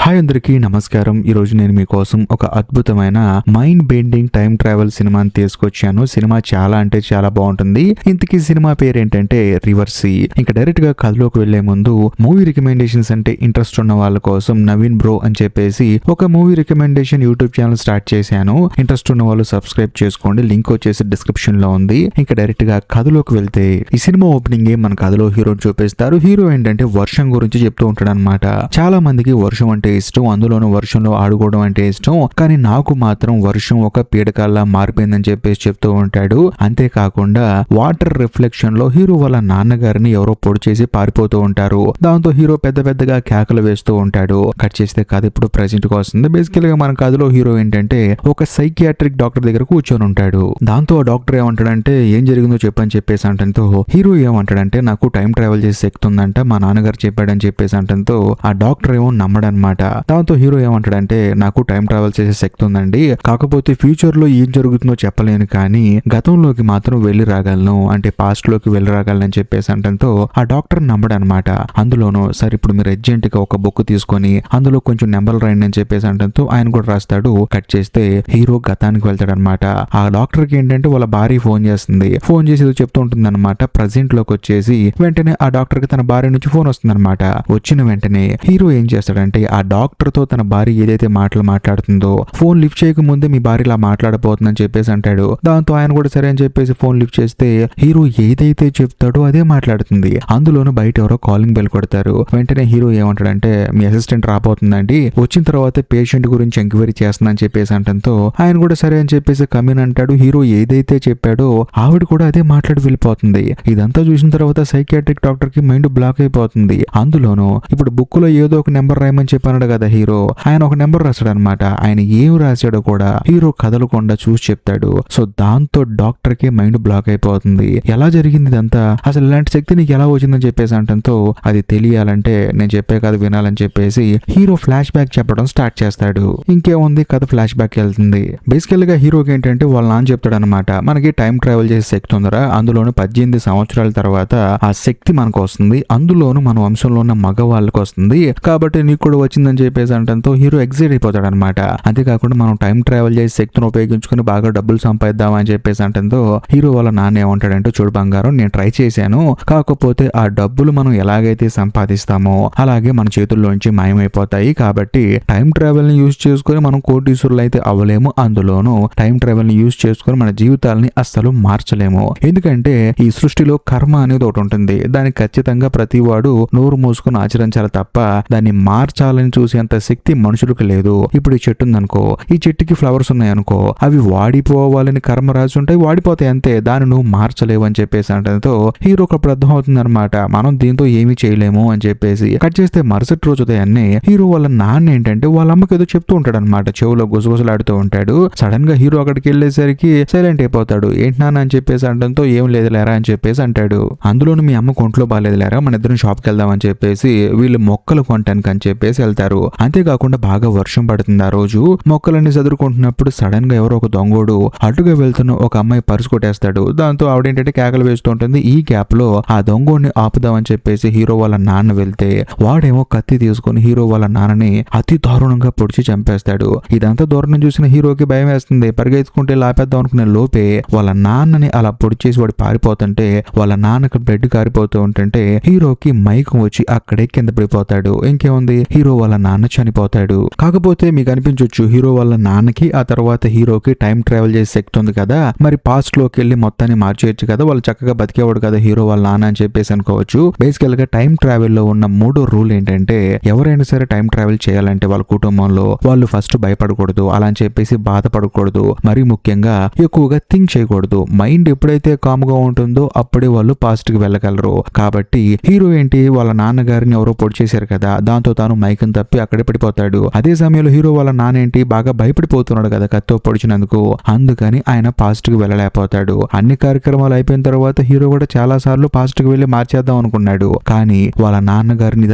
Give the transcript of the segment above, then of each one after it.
Hi అందరికీ నమస్కారం. ఈరోజు నేను మీకోసం ఒక అద్భుతమైన మైండ్ బెండింగ్ టైం ట్రావెల్ సినిమాని తీసుకొచ్చాను. సినిమా చాలా అంటే చాలా బాగుంటుంది. ఇంతకీ సినిమా పేరు ఏంటంటే రివర్సీ. ఇంకా డైరెక్ట్ గా కథలోకి వెళ్లే ముందు మూవీ రికమెండేషన్స్ అంటే ఇంట్రెస్ట్ ఉన్న వాళ్ళ కోసం నవీన్ బ్రో అని చెప్పేసి ఒక movie recommendation YouTube channel start చేశాను. ఇంట్రెస్ట్ ఉన్న వాళ్ళు సబ్స్క్రైబ్ చేసుకోండి. లింక్ వచ్చేసి డిస్క్రిప్షన్ లో ఉంది. ఇంకా డైరెక్ట్ గా కథలోకి వెళ్తే ఈ సినిమా ఓపెనింగ్ మన కథలో హీరోని చూపిస్తారు. హీరో ఏంటంటే వర్షం గురించి చెప్తూ ఉంటాడు అనమాట. చాలా మందికి వర్షం అంటే ఇష్టం, అందులోనూ వర్షంలో ఆడుకోవడం అంటే ఇష్టం. కానీ నాకు మాత్రం వర్షం ఒక పీడకల్లా మారిపోయిందని చెప్పేసి చెప్తూ ఉంటాడు. అంతేకాకుండా వాటర్ రిఫ్లెక్షన్ లో హీరో వాళ్ళ నాన్నగారిని ఎవరో పొడి చేసి పారిపోతూ ఉంటారు. దాంతో హీరో పెద్ద పెద్దగా కేకలు వేస్తూ ఉంటాడు. కట్ చేస్తే కథ ఇప్పుడు ప్రెజెంట్ గా వస్తుంది. బేసికల్ గా మన కథలో హీరో ఏంటంటే ఒక సైకియాట్రిక్ డాక్టర్ దగ్గర కూర్చొని ఉంటాడు. దాంతో ఆ డాక్టర్ ఏమంటాడంటే ఏం జరిగిందో చెప్పని చెప్పేసి అంటంతో హీరో ఏమంటాడంటే నాకు టైం ట్రావెల్ చేసి ఎక్కుతుందంట, మా నాన్నగారు చెప్పాడని చెప్పేసి అంటంతో ఆ డాక్టర్ ఏమో నమ్మడనమాట. దాంతో హీరో ఏమంటాడంటే నాకు టైం ట్రావెల్ చేసే శక్తి ఉందండి, కాకపోతే ఫ్యూచర్ లో ఏం జరుగుతుందో చెప్పలేను, కానీ గతంలోకి మాత్రం వెళ్లి రాగలను, అంటే పాస్ట్ లోకి వెళ్లి రాగలను అని చెప్పేసి అంటంతో ఆ డాక్టర్ నమ్మడనమాట. అందులోనూ సరే ఇప్పుడు మీరు అర్జెంట్ గా ఒక బుక్ తీసుకొని అందులో కొంచెం నెంబర్లు రాయండి అని చెప్పేసి అంటంతో ఆయన కూడా రాస్తాడు. కట్ చేస్తే హీరో గతానికి వెళ్తాడనమాట. ఆ డాక్టర్ కి ఏంటంటే వాళ్ళ భార్య ఫోన్ చేస్తుంది. ఫోన్ చేసి చెప్తూ ఉంటుంది అనమాట. ప్రజెంట్ లోకి వచ్చేసి వెంటనే ఆ డాక్టర్ కి తన భార్య నుంచి ఫోన్ వస్తుంది అనమాట. వచ్చిన వెంటనే హీరో ఏం చేస్తాడంటే ఆ డాక్టర్ తో తన భార్య ఏదైతే మాటలు మాట్లాడుతుందో ఫోన్ లిఫ్ట్ చేయక ముందే మీ భార్య ఇలా మాట్లాడబోతుందని చెప్పేసి అంటాడు. దాంతో ఆయన కూడా సరే అని చెప్పేసి ఫోన్ లిఫ్ట్ చేస్తే హీరో ఏదైతే చెప్తాడో అదే మాట్లాడుతుంది. అందులోనూ బయట ఎవరో కాలింగ్ బెల్ కొడతారు. వెంటనే హీరో ఏమంటాడంటే మీ అసిస్టెంట్ రాబోతుందండి, వచ్చిన తర్వాత పేషెంట్ గురించి ఎంక్వైరీ చేస్తుందని చెప్పేసి అంటంతో ఆయన కూడా సరే అని చెప్పేసి కమిన్ అంటాడు. హీరో ఏదైతే చెప్పాడో ఆవిడ కూడా అదే మాట్లాడి వెళ్ళిపోతుంది. ఇదంతా చూసిన తర్వాత సైకియాట్రిక్ డాక్టర్ కి మైండ్ బ్లాక్ అయిపోతుంది. అందులోనూ ఇప్పుడు బుక్ లో ఏదో ఒక నెంబర్ రాయమని చెప్పాడు కదా హీరో, ఆయన ఒక నెంబర్ రాశాడు అనమాట. ఆయన ఏం రాశాడో కూడా హీరో కదలకుండా చూసి చెప్తాడు. సో దాంతో డాక్టర్ కి మైండ్ బ్లాక్ అయిపోతుంది. ఎలా జరిగింది ఇదంతా, అసలు ఇలాంటి శక్తి నీకు ఎలా వచ్చిందని చెప్పేసి అంటంతో అది తెలియాలంటే నేను చెప్పే కథ వినాలని చెప్పేసి హీరో ఫ్లాష్ బ్యాక్ చెప్పడం స్టార్ట్ చేస్తాడు. ఇంకేముంది కథ ఫ్లాష్ బ్యాక్ వెళ్తుంది. బేసికల్ గా హీరోకి ఏంటంటే వాళ్ళ నాన్న చెప్తాడు అనమాట, మనకి టైం ట్రావెల్ చేసే శక్తి ఉందరా, అందులోనూ 18 సంవత్సరాల తర్వాత ఆ శక్తి మనకు వస్తుంది, అందులోనూ మన వంశంలో ఉన్న మగవాళ్ళకి వస్తుంది, కాబట్టి నీకు కూడా వచ్చిందని చెప్పేసి అంటంతో హీరో ఎగ్జైట్ అయిపోతాడు అనమాట. అంతేకాకుండా మనం టైం ట్రావెల్ చేసే శక్తిని ఉపయోగించుకుని బాగా డబ్బులు సంపాదిద్దాం అని చెప్పేసి అంటంతో హీరో వాళ్ళ నాన్న ఏమంటాడంటే చూడు బంగారం, నేను ట్రై చేశాను, కాకపోతే ఆ డబ్బులు మనం ఎలాగైతే సంపాదిస్తామో అలాగే మన చేతుల్లోంచి మాయమైపోతాయి, కాబట్టి టైం ట్రావెల్ ని యూజ్ చేసుకుని మనం కోటీశ్వరులు అయితే అవ్వలేము, అందులోనూ టైం ట్రావెల్ ని యూజ్ చేసుకుని మన జీవితాలని అస్సలు మార్చలేము, ఎందుకంటే ఈ సృష్టిలో కర్మ అనేది ఒకటి ఉంటుంది, దానికి ఖచ్చితంగా ప్రతి వాడు నోరు మూసుకుని ఆచరించాలి తప్ప దాన్ని మార్చాలని చూసేంత శక్తి మనుషులకు లేదు. ఇప్పుడు ఈ చెట్టు ఉందనుకో, ఈ చెట్టుకి ఫ్లవర్స్ ఉన్నాయనుకో, అవి వాడిపోవాలని కర్మ రాసి ఉంటాయి, వాడిపోతాయి అంతే, దాన్ని నువ్వు మార్చలేవు అని చెప్పేసి అంటంతో హీరోకి అప్పుడు అర్థం అవుతుంది అనమాట, మనం దీంతో ఏమీ చేయలేము అని చెప్పేసి. కట్ చేస్తే మరుసటి రోజు ఉదయాన్నే హీరో వాళ్ళ నాన్న ఏంటంటే వాళ్ళ అమ్మకి ఏదో చెప్తూ ఉంటాడు అనమాట, చెవులో గుసగుసలాడుతూ ఉంటాడు. సడన్ గా హీరో అక్కడికి వెళ్ళేసరికి సైలెంట్ అయిపోతాడు. ఏంటి నాన్న అని చెప్పేసి అంటంతో ఏం లేదు లేరా అని చెప్పేసి అంటాడు. అందులోనూ మీ అమ్మ ఒంట్లో బాగాలేదు లేరా, మన ఇద్దరం షాప్కి వెళ్దాం అని చెప్పేసి వీళ్ళు మొక్కలు కొనటానికి అని చెప్పేసి వెళ్తారు. అంతేకాకుండా బాగా వర్షం పడుతుంది ఆ రోజు. మొక్కలన్నీ చదువుకుంటున్నప్పుడు సడన్ గా ఎవరో ఒక దొంగోడు అటుగా వెళ్తున్న ఒక అమ్మాయి పర్సు కొట్టేస్తాడు. దాంతో ఆవిడేంటంటే కేకలు వేస్తూ ఉంటుంది. ఈ గ్యాప్ లో ఆ దొంగోడిని ఆపుదామని చెప్పేసి హీరో వాళ్ళ నాన్న వెళ్తే వాడేమో కత్తి తీసుకుని హీరో వాళ్ళ నాన్నని అతి దారుణంగా పొడిచి చంపేస్తాడు. ఇదంతా దూరం చూసిన హీరోకి భయం వేస్తుంది. పరిగెత్తుకుంటే లాపేద్దాం అనుకునే లోపే వాళ్ళ నాన్నని అలా పొడిచేసి వాడు పారిపోతుంటే వాళ్ళ నాన్నకి బ్లడ్ కారిపోతూ ఉంటుంటే హీరోకి మైకం వచ్చి అక్కడే కింద పడిపోతాడు. ఇంకేముంది, హీరో వాళ్ళ నాన్న చనిపోతాడు. కాకపోతే మీకు అనిపించవచ్చు హీరో వాళ్ళ నాన్నకి ఆ తర్వాత హీరోకి టైం ట్రావెల్ చేసే శక్తి ఉంది కదా, మరి పాస్ట్ లోకి వెళ్ళి మొత్తాన్ని మార్చేయచ్చు కదా, వాళ్ళు చక్కగా బతికేవాడు కదా హీరో వాళ్ళ నాన్న అని చెప్పేసి అనుకోవచ్చు. బేసికల్ గా టైం ట్రావెల్ లో ఉన్న 3 రూల్ ఏంటంటే ఎవరైనా సరే టైం ట్రావెల్ చేయాలంటే వాళ్ళ కుటుంబంలో వాళ్ళు ఫస్ట్ భయపడకూడదు, అలా అని చెప్పేసి బాధపడకూడదు, మరీ ముఖ్యంగా ఎక్కువగా థింక్ చేయకూడదు. మైండ్ ఎప్పుడైతే కామ్ గా ఉంటుందో అప్పుడే వాళ్ళు పాస్ట్ కి వెళ్ళగలరు. కాబట్టి హీరో ఏంటి వాళ్ళ నాన్నగారిని ఎవరో పొడి చేశారు కదా, దాంతో తాను మైకం తప్పి అక్కడే పడిపోతాడు. అదే సమయంలో హీరో వాళ్ళ నాన్న ఏంటి బాగా భయపడిపోతున్నాడు కదా కత్తో పొడిచినందుకు, అందుకని ఆయన పాస్ట్ కి వెళ్ళలేకపోతాడు. అన్ని కార్యక్రమాలు అయిపోయిన తర్వాత హీరో కూడా చాలా సార్లు పాస్ట్ కి వెళ్ళి మార్చేద్దాం అనుకున్నాడు, కానీ వాళ్ళ నాన్నగారిని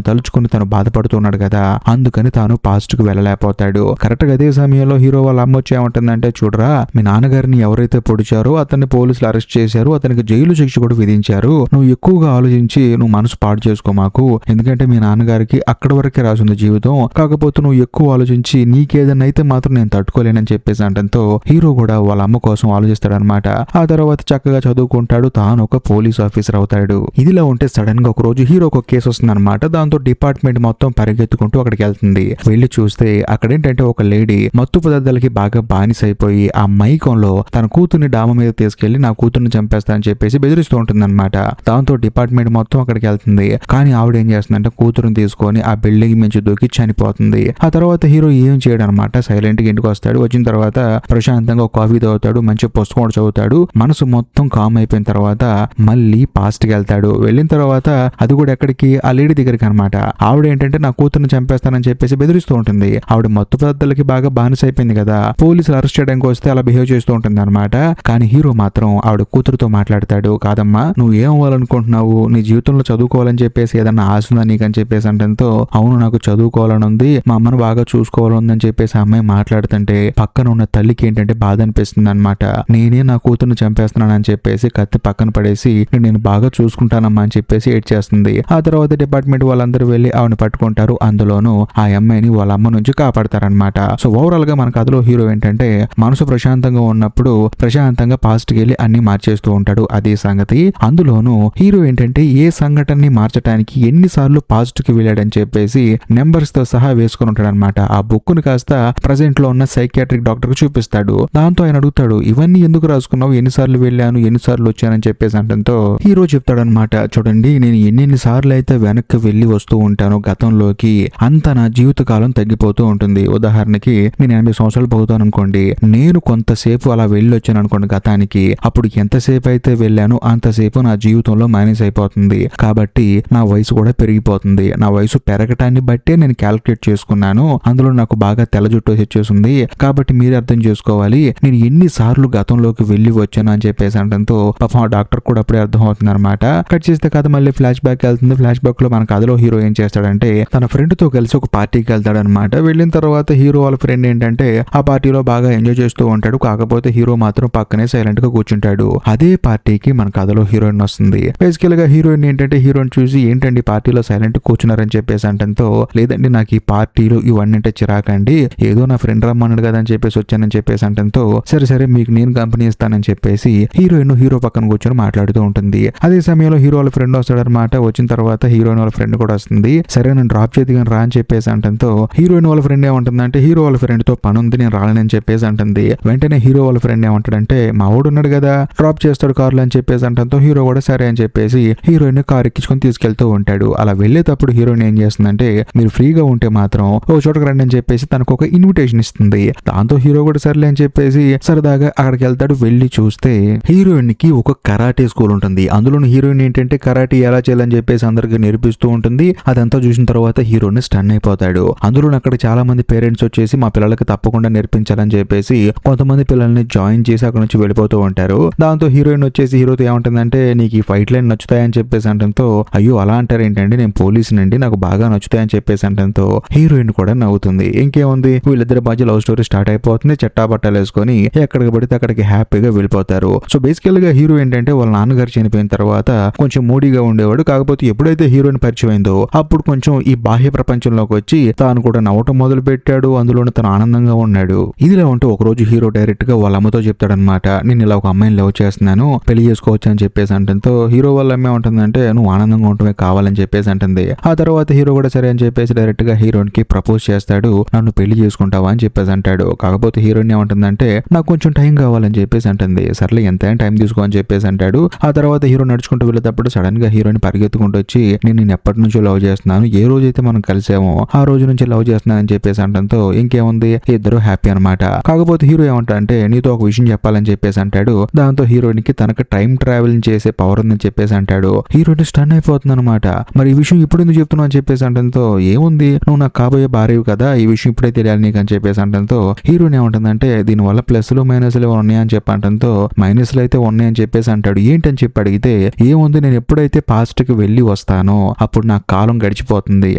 తలుచుకొని తను బాధపడుతున్నాడు కదా, అందుకని తాను పాస్ట్ కి వెళ్ళలేకపోతాడు. కరెక్ట్ గా అదే సమయంలో హీరో వాళ్ళ అమ్మ వచ్చి ఏమంటుందంటే చూడరా, మీ నాన్నగారిని ఎవరైతే పొడిచారో అతన్ని పోలీసులు అరెస్ట్ చేశారు, అతనికి జైలు శిక్ష కూడా విధించారు, నువ్వు ఎక్కువగా ఆలోచించి నువ్వు మనసు పాడు చేసుకో మాకు, ఎందుకంటే మీ నాన్నగారికి అక్కడి వరకే రాసింది జీవితం, కాకపోతే నువ్వు ఎక్కువ ఆలోచించి నీకేదన్నా అయితే మాత్రం నేను తట్టుకోలేనని చెప్పేసి అనడంతో హీరో కూడా వాళ్ళ అమ్మ కోసం ఆలోచిస్తాడనమాట. ఆ తర్వాత చక్కగా చదువుకుంటాడు, తాను ఒక పోలీస్ ఆఫీసర్ అవుతాడు. ఇదిలా ఉంటే సడన్ గా ఒక రోజు హీరోకి ఒక కేసు వస్తుందన్నమాట. దాంతో డిపార్ట్మెంట్ మొత్తం పరిగెత్తుకుంటూ అక్కడికి వెళ్తుంది. వెళ్లి చూస్తే అక్కడ ఏంటంటే ఒక లేడీ మత్తు పదార్థాలకి బాగా బానిస అయిపోయి ఆ మైకంలో తన కూతుర్ని డామ మీద తీసుకెళ్లి నా కూతుర్ని చంపేస్తానని చెప్పేసి బెదిరిస్తూ ఉంటుందన్నమాట. దాంతో డిపార్ట్మెంట్ మొత్తం అక్కడికి వెళ్తుంది. కానీ ఆవిడ ఏం చేస్తుందంటే కూతురుని తీసుకొని ఆ బిల్డింగ్ నుంచి దూకి చనిపోతుంది. ఆ తర్వాత హీరో ఏం చేయడం అనమాట, సైలెంట్ గా ఇంటికి వస్తాడు. వచ్చిన తర్వాత ప్రశాంతంగా ఒక కాఫీ తాగుతాడు, మంచి పుస్తకం కూడా చదువుతాడు. మనసు మొత్తం కామ్ అయిపోయిన తర్వాత మళ్ళీ పాస్ట్ కి వెళ్తాడు. వెళ్ళిన తర్వాత అది కూడా ఎక్కడికి, ఆ లేడీ దగ్గరికి అనమాట. ఆవిడ ఏంటంటే నా కూతుర్ని చంపేస్తానని చెప్పేసి బెదిరిస్తూ ఉంటుంది. ఆవిడ మత్తు పదార్థాలకి బాగా బానిస అయిపోయింది కదా, పోలీసులు అరెస్ట్ చేయడానికి వస్తే అలా బిహేవ్ చేస్తూ ఉంటుంది అనమాట. కానీ హీరో మాత్రం ఆవిడ కూతురుతో మాట్లాడతాడు. కాదమ్మా, నువ్వు ఏం అవ్వాలనుకుంటున్నావు, నీ జీవితంలో చదువుకోవాలని చెప్పేసి ఏదన్నా ఆశ ఉందా నీకని చెప్పేసి అంటంతో అవును నాకు చదువుకోవాలని ఉంది, మా అమ్మను బాగా చూసుకోవాలని ఉందని చెప్పేసి ఆ అమ్మాయి మాట్లాడుతుంటే పక్కన ఉన్న తల్లికి ఏంటంటే బాధ అనిపిస్తుంది అనమాట. నేనే నా కూతురుని చంపేస్తున్నానని చెప్పేసి కత్తి పక్కన పడేసి నేను బాగా చూసుకుంటానమ్మా అని చెప్పేసి ఏడ్చేస్తుంది. ఆ తర్వాత డిపార్ట్మెంట్ వాళ్ళందరూ వెళ్లి ఆవిడని పట్టుకుంటారు. అందులోనూ ఆ అమ్మాయిని వాళ్ళ అమ్మ నుంచి కాపాడతారనమాట. సో ఓవరాల్ గా మన కథలో హీరో ఏంటంటే మనసు ప్రశాంతంగా ఉన్నప్పుడు ప్రశాంతంగా పాస్ట్ కి వెళ్ళి అన్ని మార్చేస్తూ ఉంటాడు. అదే సంగతి. అందులోనూ హీరో ఏంటంటే ఏ సంఘటనని మార్చడానికి ఎన్నిసార్లు పాస్ట్ కి వెళ్ళాడని చెప్పేసి నెంబర్స్ తో సహా వేసుకుని ఉంటాడు అనమాట. ఆ బుక్ ని కాస్త ప్రజెంట్ లో ఉన్న సైకియాట్రిక్ డాక్టర్ కు చూపిస్తాడు. దాంతో ఆయన అడుగుతాడు, ఇవన్నీ ఎందుకు రాసుకున్నావు, ఎన్నిసార్లు వెళ్ళాను, ఎన్నిసార్లు వచ్చానని చెప్పేసి అంటంతో హీరో చెప్తాడనమాట, చూడండి నేను ఎన్ని సార్లు అయితే వెనక్కి వెళ్ళి వస్తూ ఉంటాను గతంలోకి అంత నా జీవితకాలం తగ్గిపోతూ ఉంటుంది. ఉదాహరణకి నేను 80 సంవత్సరాలు పోతాను అనుకోండి, నేను కొంతసేపు అలా వెళ్ళి వచ్చాను అనుకోండి గతానికి, అప్పుడు ఎంతసేపు అయితే వెళ్ళాను అంతసేపు నా జీవితంలో మైనస్ అయిపోతుంది. కాబట్టి నా వయసు కూడా పెరిగిపోతుంది. నా వయసు పెరగటాన్ని బట్టే నేను క్యాలిక్యులేట్ చేసుకున్నాను. అందులో నాకు బాగా తెల్ల జుట్టు వచ్చేసింది. కాబట్టి మీరు అర్థం చేసుకోవాలి నేను ఎన్నిసార్లు గతంలోకి వెళ్ళి వచ్చాను అని చెప్పేసి అంటంతో పాపం ఆ డాక్టర్ కూడా అప్పుడే అర్థం అవుతుంది అనమాట. కట్ చేస్తే కథ మళ్ళీ ఫ్లాష్ బ్యాక్ వెళ్తుంది. ఫ్లాష్ బ్యాక్ లో మన కథలో హీరో ఏం చేస్తాడంటే తన ఫ్రెండ్ తో కలిసి ఒక పార్టీకి వెళ్తాడు అనమాట. వెళ్ళిన తర్వాత హీరో వాళ్ళ ఫ్రెండ్ ఏంటంటే ఆ పార్టీలో బాగా ఎంజాయ్ చేస్తూ ఉంటాడు. కాకపోతే హీరో మాత్రం పక్కనే సైలెంట్ గా కూర్చుంటాడు. అదే పార్టీకి మన కథలో హీరోయిన్ వస్తుంది. బేసికల్ గా హీరోయిన్ ఏంటంటే హీరోయిన్ చూసి ఏంటండి పార్టీలో సైలెంట్ కూర్చున్నారని చెప్పేసి అంటంతో లేదండి నాకు ఈ పార్టీలు ఇవన్నీ అంటే చిరాకండి, ఏదో నా ఫ్రెండ్ రమ్మన్నాడు కదా అని చెప్పేసి వచ్చానని చెప్పేసి అంటంతో సరే సరే మీకు నేను కంపెనీ ఇస్తానని చెప్పేసి హీరోయిన్ హీరో పక్కన కూర్చొని మాట్లాడుతూ ఉంటుంది. అదే సమయంలో హీరో వాళ్ళ ఫ్రెండ్ వస్తాడనమాట. వచ్చిన తర్వాత హీరోయిన్ వాళ్ళ ఫ్రెండ్ కూడా వస్తుంది. సరే నేను డ్రాప్ చేతిగాని రా అని చెప్పేసి అంటంతో హీరోయిన్ వాళ్ళ ఫ్రెండ్ ఏమంటుందంటే హీరో వాళ్ళ ఫ్రెండ్ తో పని ఉంది నేను రాలేనని చెప్పేసి అంటుంది. వెంటనే హీరో వాళ్ళ ఫ్రెండ్ ఏమంటాడంటే మా వాడు ఉన్నాడు కదా డ్రాప్ చేస్తాడు కార్లో అని చెప్పేసి అంటంతో హీరో కూడా సరే అని చెప్పేసి హీరోయిన్ కార్ ఎక్కించుకొని తీసుకెళ్తూ ఉంటాడు. అలా వెళ్ళేటప్పుడు హీరోయిన్ ఏం చేస్తుందంటే మీరు ఫ్రీగా ఉంటే మాత్రం ఓ చోటకు రండి అని చెప్పేసి తనకు ఒక ఇన్విటేషన్ ఇస్తుంది. దాంతో హీరో కూడా సర్లే అని చెప్పేసి సరదాగా అక్కడికి వెళ్తాడు. వెళ్ళి చూస్తే హీరోయిన్ కి ఒక కరాటే స్కూల్ ఉంటుంది. అందులో హీరోయిన్ ఏంటంటే కరాటే ఎలా చేయాలని చెప్పేసి అందరికి నేర్పిస్తూ ఉంటుంది. అదంతా చూసిన తర్వాత హీరోయిన్ స్టన్ అయిపోతాడు. అందులో అక్కడ చాలా మంది పేరెంట్స్ వచ్చేసి మా పిల్లలకి తప్పకుండా నేర్పించాలని చెప్పేసి కొంతమంది పిల్లల్ని జాయిన్ చేసి అక్కడ నుంచి వెళ్ళిపోతూ ఉంటారు. దాంతో హీరోయిన్ వచ్చేసి హీరోతో ఏమంటుందంటే నీకు ఈ ఫైట్ లైన్ నచ్చుతాయని చెప్పేసి అంటంతో అయ్యో అలా అంటారు ఏంటండి నేను పోలీసునండి నాకు బాగా నచ్చుతాయని చెప్పేసి అంటంతో హీరోయిన్ కూడా నవ్వుతుంది. ఇంకేముంది వీళ్ళిద్దరి మధ్య లవ్ స్టోరీ స్టార్ట్ అయిపోతుంది. చట్టా బట్టాలు వేసుకొని ఎక్కడికి పడితే అక్కడికి హ్యాపీగా వెళ్ళిపోతారు. సో బేసికల్ గా హీరో ఏంటంటే వాళ్ళ నాన్నగారు చనిపోయిన తర్వాత కొంచెం మూడీగా ఉండేవాడు. కాకపోతే ఎప్పుడైతే హీరోయిన్ పరిచయం అయిందో అప్పుడు కొంచెం ఈ బాహ్య ప్రపంచంలోకి వచ్చి తాను కూడా నవ్వటం మొదలు పెట్టాడు. అందులోనే తను ఆనందంగా ఉన్నాడు. ఇదిలా ఉంటే ఒక రోజు హీరో డైరెక్ట్ గా వాళ్ళ అమ్మతో చెప్తాడనమాట నేను ఇలా ఒక అమ్మాయిని లవ్ చేస్తున్నాను పెళ్లి చేసుకోవచ్చు అని చెప్పేసి అంటంతో హీరో వాళ్ళ అమ్మాయి ఉంటుందంటే నువ్వు ఆనందంగా ఉండటమే కావాలని చెప్పేసి అంటుంది. ఆ తర్వాత హీరో కూడా సరే అని చెప్పేసి డైరెక్ట్ గా హీరోయిన్ కి ప్రపోజ్ చేస్తాడు. నన్ను పెళ్లి చేసుకుంటావా అని చెప్పేసి అంటాడు. కాకపోతే హీరోయిన్ ఏమంటుందంటే నాకు కొంచెం టైం కావాలని చెప్పేసి అంటుంది. సర్లే ఎంతైనా టైం తీసుకో అని చెప్పేసి అంటాడు. ఆ తర్వాత హీరో నడుచుకుంటూ వెళ్ళేటప్పుడు సడన్ గా హీరోయిన్ పరిగెత్తుకుంటూ వచ్చి నేను ఎప్పటి నుంచో లవ్ చేస్తున్నాను, ఏ రోజైతే మనం కలిసామో ఆ రోజు నుంచి లవ్ చేస్తున్నాను అని చెప్పేసి అంటంతో ఇంకేముంది ఇద్దరు హ్యాపీ అనమాట. కాకపోతే హీరో ఏమంటా అంటే నీతో ఒక విషయం చెప్పాలని చెప్పేసి అంటాడు. దాంతో హీరోయిన్ కి తనకు టైం ట్రావెలింగ్ చేసే పవర్ ఉందని చెప్పేసి అంటాడు. హీరోయిన్ స్టన్ అయిపోతుంది అనమాట. మరి ఈ విషయం ఇప్పుడు ఎందుకు చెప్తున్నావు అని చెప్పేసి అంటంతో ఏముంది నువ్వు నాకు కాబోయే భార్యవి కదా ఈ విషయం ఇప్పుడే తెలియాలి నీకు అని చెప్పేసి అంటంతో హీరోయిన్ ఏమంటుందంటే దీనివల్ల ప్లస్లు మైనస్లు ఉన్నాయని చెప్పంటంతో మైనస్లు అయితే ఉన్నాయని చెప్పేసి అంటాడు. ఏంటని చెప్పి అడిగితే ఏముంది నేను ఎప్పుడైతే పాస్ట్ కి వెళ్ళి వస్తానో అప్పుడు నాకు కాలం గడిచిపోతుంది,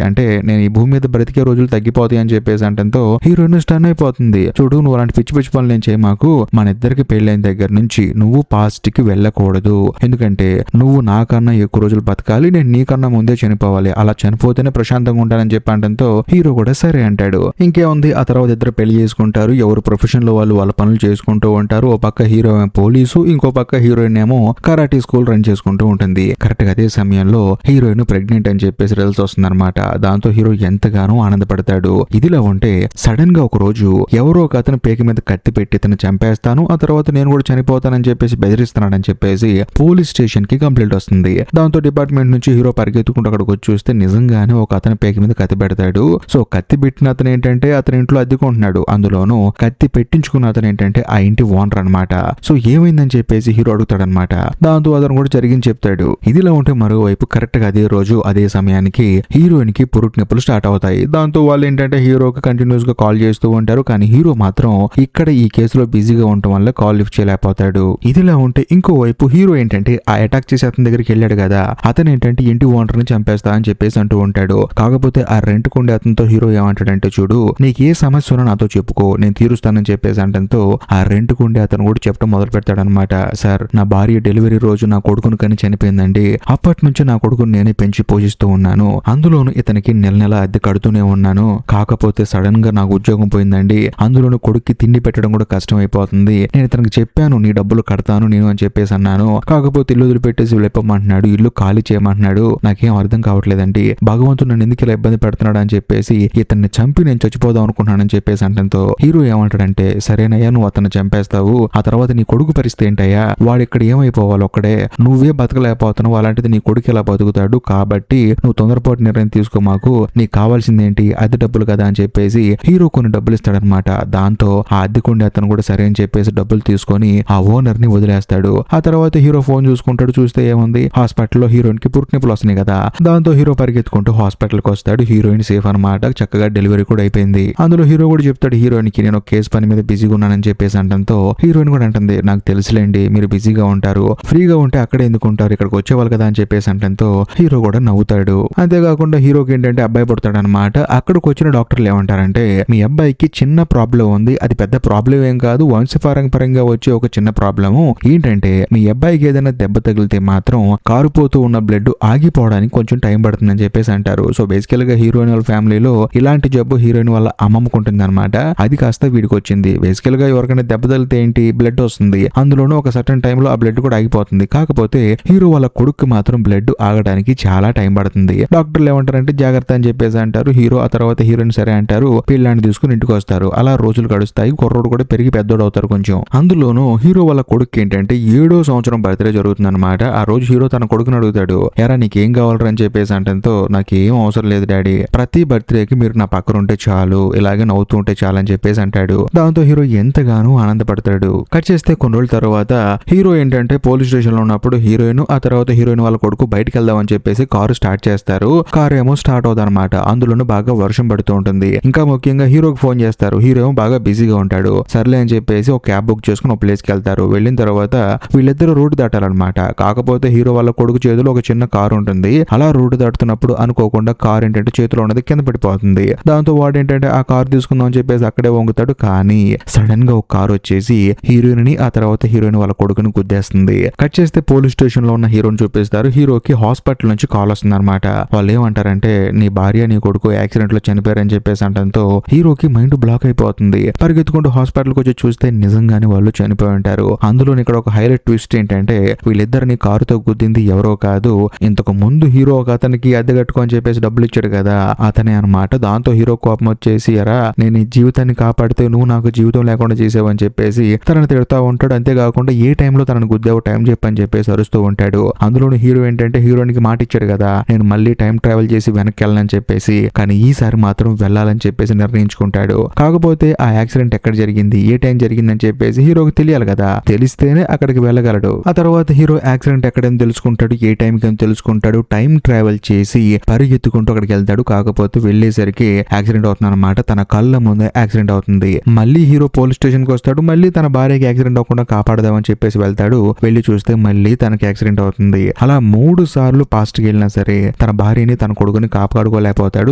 అంటే నేను ఈ భూమి మీద బ్రతికే రోజులు తగ్గిపోతాయి అని చెప్పేసి అంటంతో హీరోయిన్ స్టన్ అయిపోతుంది. చూడు నువ్వు అలాంటి పిచ్చి పిచ్చి పనులు నేను చేయమాకు, మన ఇద్దరికి పెళ్ళైన దగ్గర నుంచి నువ్వు పాస్ట్ కి వెళ్ళకూడదు, ఎందుకంటే నువ్వు నాకన్నా ఎక్కువ రోజులు బతకాలి, నేను నీకన్నా ముందే చనిపోవాలి, అలా చనిపోతేనే ప్రశాంతంగా సిద్ధంగా ఉంటానని చెప్పి అనడంతో హీరో కూడా సరే అంటాడు. ఇంకేముంది, ఆ తర్వాత ఇద్దరు పెళ్లి చేసుకుంటారు. ఎవరు ప్రొఫెషన్ లో వాళ్ళు వాళ్ళ పనులు చేసుకుంటూ ఉంటారు. ఓ పక్క హీరో పోలీసు, ఇంకో పక్క హీరోయిన్ ఏమో కరాటీ స్కూల్ రన్ చేసుకుంటూ ఉంటుంది. కరెక్ట్ గా అదే సమయంలో హీరోయిన్ ప్రెగ్నెంట్ అని చెప్పేసి రిజల్ట్స్ వస్తుందన్నమాట. దాంతో హీరో ఎంతగానో ఆనందపడతాడు. ఇదిలా ఉంటే సడన్ గా ఒక రోజు ఎవరో ఒక అతను పేక మీద కత్తి పెట్టి తను చంపేస్తాను, ఆ తర్వాత నేను కూడా చనిపోతానని చెప్పేసి బెదిరిస్తున్నాడని చెప్పేసి పోలీస్ స్టేషన్ కి కంప్లైంట్ వస్తుంది. దాంతో డిపార్ట్మెంట్ నుంచి హీరో పరిగెత్తుకుంటూ అక్కడికి వచ్చి చూస్తే నిజంగానే ఒక అతను పేక మీద కత్తి పెడతాడు. సో కత్తి పెట్టిన అతను ఏంటంటే అతని ఇంట్లో అద్దెకుంటున్నాడు. అందులోనూ కత్తి పెట్టించుకున్న అతను ఏంటంటే ఆ ఇంటి ఓనర్ అనమాట. సో ఏమైందని చెప్పేసి హీరో అడుగుతాడనమాట. దాంతో అతను కూడా జరిగింది చెప్తాడు. ఇదిలా ఉంటే మరోవైపు కరెక్ట్ గా అదే రోజు అదే సమయానికి హీరోయిన్ కి పురుటి నొప్పులు స్టార్ట్ అవుతాయి. దాంతో వాళ్ళు ఏంటంటే హీరోకి కంటిన్యూస్ గా కాల్ చేస్తూ ఉంటారు. కానీ హీరో మాత్రం ఇక్కడ ఈ కేసులో బిజీగా ఉండటం వల్ల కాల్ లిఫ్ట్ చేయలేకపోతాడు. ఇదిలా ఉంటే ఇంకోవైపు హీరో ఏంటంటే ఆ అటాక్ చేసి అతని దగ్గరికి వెళ్ళాడు కదా, అతను ఏంటంటే ఇంటి ఓనర్ ని చంపేస్తా అని చెప్పేసి అంటూ ఉంటాడు. కాకపోతే ఆ రెంట్ కొండే అతనితో హీరో ఏమంటాడంటే, చూడు నీకు ఏ సమస్య ఉన్నా నాతో చెప్పుకో, నేను తీరుస్తానని చెప్పేసి అంటంతో ఆ రెంట్ కొండే అతను కూడా చెప్పడం మొదలు పెడతాడనమాట. సార్, నా భార్య డెలివరీ రోజు నా కొడుకును కని చనిపోయిందండి. అప్పటి నుంచి నా కొడుకుని నేనే పెంచి పోషిస్తూ ఉన్నాను. అందులోను ఇతనికి నెల నెల అద్దె కడుతూనే ఉన్నాను. కాకపోతే సడన్ గా నాకు ఉద్యోగం పోయిందండి. అందులోను కొడుక్కి తిండి పెట్టడం కూడా కష్టం అయిపోతుంది. నేను ఇతనికి చెప్పాను నీ డబ్బులు కడతాను నేను అని చెప్పేసి అన్నాను. కాకపోతే ఇల్లు వదిలిపెట్టేసి వెళ్ళిపోమంటున్నాడు, ఇల్లు ఖాళీ చేయమంటున్నాడు. నాకేం అర్థం కావట్లేదండి. భగవంతుడు నన్ను ఎందుకు ఇలా ఇబ్బంది పెడుతున్నాడు అని చెప్పేసి ఇతన్ని చంపి నేను చచ్చిపోదాం అనుకుంటున్నానని చెప్పేసి అంటంతో హీరో ఏమంటాడంటే, సరేనయ్యా నువ్వు అతన్ని చంపేస్తావు, ఆ తర్వాత నీ కొడుకు పరిస్థితి ఏంటయ్యా, వాడు ఇక్కడ ఏమైపోవాలి, ఒక్కడే నువ్వే బతకలేకపోతున్నావు, అలాంటిది నీ కొడుకు ఇలా బతుకుతాడు, కాబట్టి నువ్వు తొందరపాటు నిర్ణయం తీసుకో, మాకు నీకు కావాల్సింది ఏంటి, అద్దె డబ్బులు కదా అని చెప్పేసి హీరో కొన్ని డబ్బులు ఇస్తాడనమాట. దాంతో ఆ అద్దెకుండి అతను కూడా సరే అని చెప్పేసి డబ్బులు తీసుకొని ఆ ఓనర్ ని వదిలేస్తాడు. ఆ తర్వాత హీరో ఫోన్ చూసుకుంటాడు. చూస్తే ఏముంది, హాస్పిటల్లో హీరోయిన్ కి పురుటినొప్పులు వస్తున్నాయి కదా. దాంతో హీరో పరిగెత్తుకుంటూ హాస్పిటల్ కి వస్తాడు. హీరోయిన్ సేఫ్ అనమాట, చక్కగా డెలివరీ కూడా అయిపోయింది. అందులో హీరో కూడా చెప్తాడు హీరోయిన్ కి, నేను ఒక కేసు పని మీద బిజీగా ఉన్నానని చెప్పేసి అంటంతో హీరోయిన్ కూడా అంటుంది, నాకు తెలుసులేండి మీరు బిజీగా ఉంటారు, ఫ్రీగా ఉంటే అక్కడే ఎందుకు ఉంటారు, ఇక్కడికి వచ్చేవాళ్ళు కదా అని చెప్పేసి అంటంతో హీరో కూడా నవ్వుతాడు. అంతేకాకుండా హీరోకి ఏంటంటే అబ్బాయి పుడతాడు అనమాట. అక్కడికి వచ్చిన డాక్టర్లు ఏమంటారంటే, మీ అబ్బాయికి చిన్న ప్రాబ్లం ఉంది, అది పెద్ద ప్రాబ్లం ఏం కాదు, వంశపారంపరంగా వచ్చే ఒక చిన్న ప్రాబ్లము ఏంటంటే మీ అబ్బాయికి ఏదైనా దెబ్బ తగిలితే మాత్రం కారిపోతూ ఉన్న బ్లడ్ ఆగిపోవడానికి కొంచెం టైం పడుతుందని చెప్పేసి అంటారు. సో బేసికల్ గా హీరోయిన్ వాళ్ళ ఫ్యామిలీలో ఇలాంటి జబ్బు హీరోయిన్ వాళ్ళ అమ్మమ్మకుంటుంది అనమాట. అది కాస్త వీడికి వచ్చింది. బేసికల్ గా ఎవరికైనా దెబ్బ తగిలితే ఏంటి, బ్లడ్ వస్తుంది, అందులోనూ ఒక సర్టన్ టైంలో ఆ బ్లడ్ కూడా ఆగిపోతుంది. కాకపోతే హీరో వాళ్ళ కొడుకు మాత్రం బ్లడ్ ఆగడానికి చాలా టైం పడుతుంది. డాక్టర్లు ఏమంటారంటే జాగ్రత్త అని చెప్పేసి అంటారు. హీరో ఆ తర్వాత హీరోయిన్ సరే అంటారు. పిల్లాన్ని తీసుకుని ఇంటికి వస్తారు. అలా రోజులు గడుస్తాయి. కుర్రోడు కూడా పెరిగి పెద్దోడు అవుతారు కొంచెం. అందులోనూ హీరో వాళ్ళ కొడుకు ఏంటంటే 7వ సంవత్సరం బర్త్డే జరుగుతుంది అనమాట. ఆ రోజు హీరో తన కొడుకుని అడుగుతాడు, ఎరా నీకేం కావాలరా అని చెప్పేసి అంటంతో, నాకేం అవసరం లేదు డాడీ, ప్రతి బర్త్డేకి మీరు నా పక్కన ఉంటే చాలు, ఇలాగే నవ్వుతూ ఉంటే చాలు అని చెప్పేసి అంటాడు. దాంతో హీరో ఎంతగానో ఆనందపడతాడు. కట్ చేస్తే కొన్ని రోజుల తర్వాత హీరో ఏంటంటే పోలీస్ స్టేషన్ లో ఉన్నప్పుడు హీరోయిన్ ఆ తర్వాత హీరోయిన్ వాళ్ళ కొడుకు బయటికి వెళ్దామని చెప్పేసి కారు స్టార్ట్ చేస్తారు. కారు ఏమో స్టార్ట్ అవుతుంది అనమాట. అందులోనూ బాగా వర్షం పడుతూ ఉంటుంది. ఇంకా ముఖ్యంగా హీరోకి ఫోన్ చేస్తారు. హీరో ఏమో బాగా బిజీగా ఉంటాడు. సర్లే అని చెప్పేసి ఒక క్యాబ్ బుక్ చేసుకుని ఒక ప్లేస్ కి వెళ్తారు. వెళ్ళిన తర్వాత వీళ్ళిద్దరు రోడ్డు దాటాలన్నమాట. కాకపోతే హీరో వాళ్ళ కొడుకు చేతిలో ఒక చిన్న కారు ఉంటుంది. అలా రోడ్డు దాటుతున్నప్పుడు అనుకోకుండా కారు ఏంటంటే చేతిలో ఉన్నది కింద పడిపోతుంది. దాంతో వాడు ఏంటంటే ఆ కారు తీసుకుందాం అని చెప్పేసి అక్కడే వంగుతాడు. కానీ సడన్ గా ఒక కారు వచ్చేసి హీరోయిన్ ని ఆ తర్వాత హీరోయిన్ వాళ్ళ కొడుకుని గుద్దేస్తుంది. కట్ చేస్తే పోలీస్ స్టేషన్ లో ఉన్న హీరోని చూపిస్తారు. హీరోకి హాస్పిటల్ నుంచి కాల్ వస్తుంది అనమాట. వాళ్ళు ఏమంటారంటే, నీ భార్య నీ కొడుకు యాక్సిడెంట్ లో చనిపోయారని చెప్పేసి అంటంతో హీరోకి మైండ్ బ్లాక్ అయిపోతుంది. పరిగెత్తుకుంటూ హాస్పిటల్ కి వచ్చి చూస్తే నిజంగానే వాళ్ళు చనిపోయి ఉంటారు. అందులో ఇక్కడ ఒక హైలైట్ ట్విస్ట్ ఏంటంటే, వీళ్ళిద్దరిని కారుతో గుద్దింది ఎవరో కాదు, ఇంతకు ముందు హీరో ఒక అతనికి అద్దె కట్టుకో అని చెప్పేసి డబ్బులు ఇచ్చాడు కదా, అతనే అనమాట. దాంతో హీరో కోపం వచ్చేసి, ఎరా నేను ఈ జీవితాన్ని కాపాడితే నువ్వు నాకు జీవితం లేకుండా చేసావని చెప్పేసి తనని తిడతా ఉంటాడు. అంతేకాకుండా ఏ టైంలో తనను గుద్దావో టైం చెప్పని చెప్పేసి అరుస్తూ ఉంటాడు. అందులోని హీరో ఏంటంటే హీరోయిన్కి మాట ఇచ్చాడు కదా, నేను మళ్ళీ టైం ట్రావెల్ చేసి వెనక్కి వెళ్ళనని చెప్పేసి, కానీ ఈసారి మాత్రం వెళ్ళాలని చెప్పేసి నిర్ణయించుకుంటాడు. కాకపోతే ఆ యాక్సిడెంట్ ఎక్కడ జరిగింది, ఏ టైం జరిగిందని చెప్పేసి హీరోకి తెలియాలి కదా, తెలిస్తేనే అక్కడికి వెళ్ళగలడు. ఆ తర్వాత హీరో యాక్సిడెంట్ ఎక్కడని తెలుసుకుంటాడు, ఏ టైంకి అని తెలుసుకుంటాడు. టైం ట్రావెల్ చేసి పరిగెత్తుకుంటూ అక్కడికి వెళ్తాడు. కాకపోతే వెళ్ళేసరికి యాక్సిడెంట్ అవుతుంది అనమాట. తన కళ్ళ ముందే యాక్సిడెంట్ అవుతుంది. మళ్ళీ హీరో పోలీస్ స్టేషన్ కి వస్తాడు. మళ్ళీ తన భార్యకి యాక్సిడెంట్ అవ్వకుండా కాపాడదామని చెప్పేసి వెళ్తాడు. వెళ్ళి చూస్తే మళ్ళీ తనకి యాక్సిడెంట్ అవుతుంది. అలా 3 సార్లు పాస్ట్ కి వెళ్ళినా సరే తన భార్యని తన కొడుకుని కాపాడుకోలేకపోతాడు.